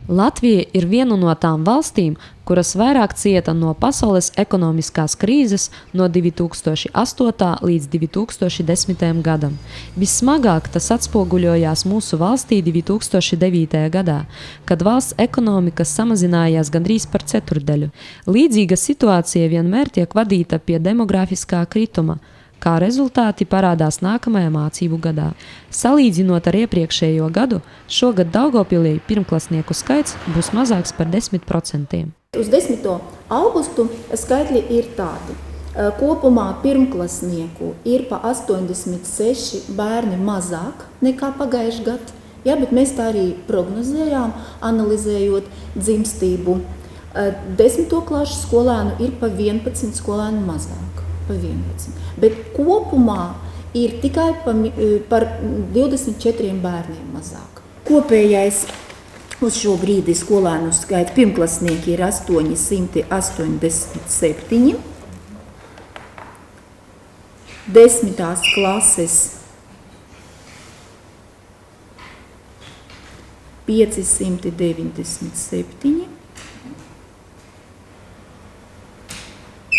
Latvija ir viena no tām valstīm, kuras vairāk cieta no pasaules ekonomiskās krīzes no 2008. līdz 2010. gadam. Vissmagāk tas atspoguļojās mūsu valstī 2009. gadā, kad valsts ekonomika samazinājās gandrīz par ceturdaļu. Līdzīga situācija vienmēr tiek vadīta pie demografiskā krituma, kā rezultāti parādās nākamajā mācību gadā. Salīdzinot ar iepriekšējo gadu, šogad Daugavpilī pirmklasnieku skaits būs mazāks par 10%. Uz 10. augustu skaitļi ir tādi. Kopumā pirmklasnieku ir pa 86 bērni mazāk nekā pagājuši gadu, bet mēs tā arī prognozējām, analizējot dzimstību. 10. klašu skolēnu ir pa 11 skolēnu mazāk. Pa 11. Bet kopumā ir tikai par 24 bērniem mazāk. Kopējais uz šo brīdi skolēnu skaits pirmklasnieki ir 887, 10. klases 597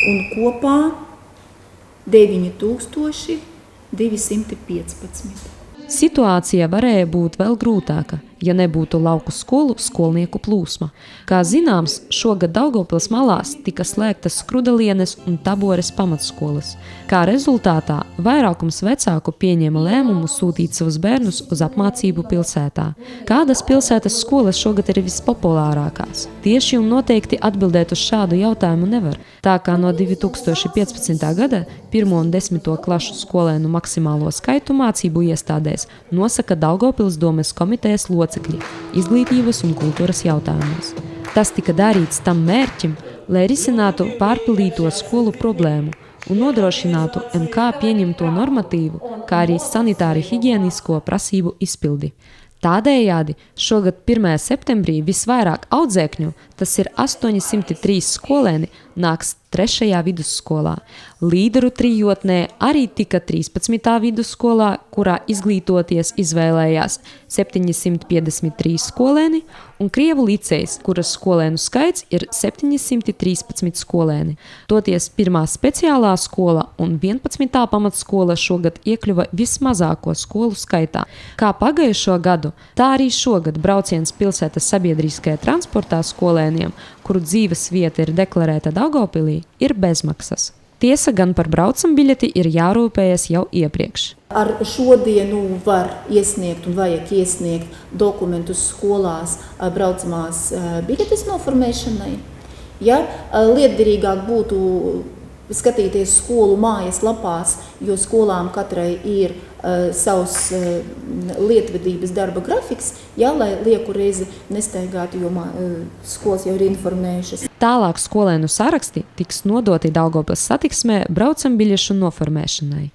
un kopā 9215. Situācija varēja būt vēl grūtāka, ja nebūtu lauku skolu skolnieku plūsma. Kā zināms, šogad Daugavpils malās tika slēgtas Skrudalienes un Tabores pamatskolas. Kā rezultātā vairākums vecāku pieņēma lēmumu sūtīt savus bērnus uz apmācību pilsētā. Kādas pilsētas skolas šogad ir vispopulārākās? Tieši un noteikti atbildēt uz šādu jautājumu nevar, tā kā no 2015. gada 1. un 10. klašu skolēnu maksimālo skaitu mācību iestādēs nosaka Daugavpils domes komitejas locekļi izglītības un kultūras jautājumos. Tas tika darīts tam mērķim, lai risinātu pārpildīto skolu problēmu un nodrošinātu MK pieņemto normatīvu, kā arī sanitāri higienisko prasību izpildi. Tādējādi šogad 1. septembrī visvairāk audzēkņu, tas ir 803 skolēni, nāks 3. vidusskolā. Līderu trijotnē arī tika 13. vidusskolā, kurā izglītoties izvēlējās 753 skolēni, un Krievu licejs, kuras skolēnu skaits ir 713 skolēni. Toties 1. speciālā skola un 11. pamatskola šogad iekļuva vismazāko skolu skaitā. Kā pagājušo gadu, tā arī šogad brauciens pilsētas sabiedriskajā transportā skolēniem, kuru dzīves vieta ir deklarēta Daugavpilī, ir bezmaksas. Tiesa gan par braucambiļeti ir jārūpējas jau iepriekš. Ar šodienu var iesniegt un vajag iesniegt dokumentus skolās braucamās biļetes noformēšanai. Ja lietderīgāk būtu skatīties skolu mājas lapās, jo skolām katrai ir savs lietvedības darba grafiks, lai lieku reizi nestaigātu, jo skolas jau ir informējušas. Tālāk skolēnu saraksti tiks nodoti Daugavpils satiksmē braucambiļešu noformēšanai.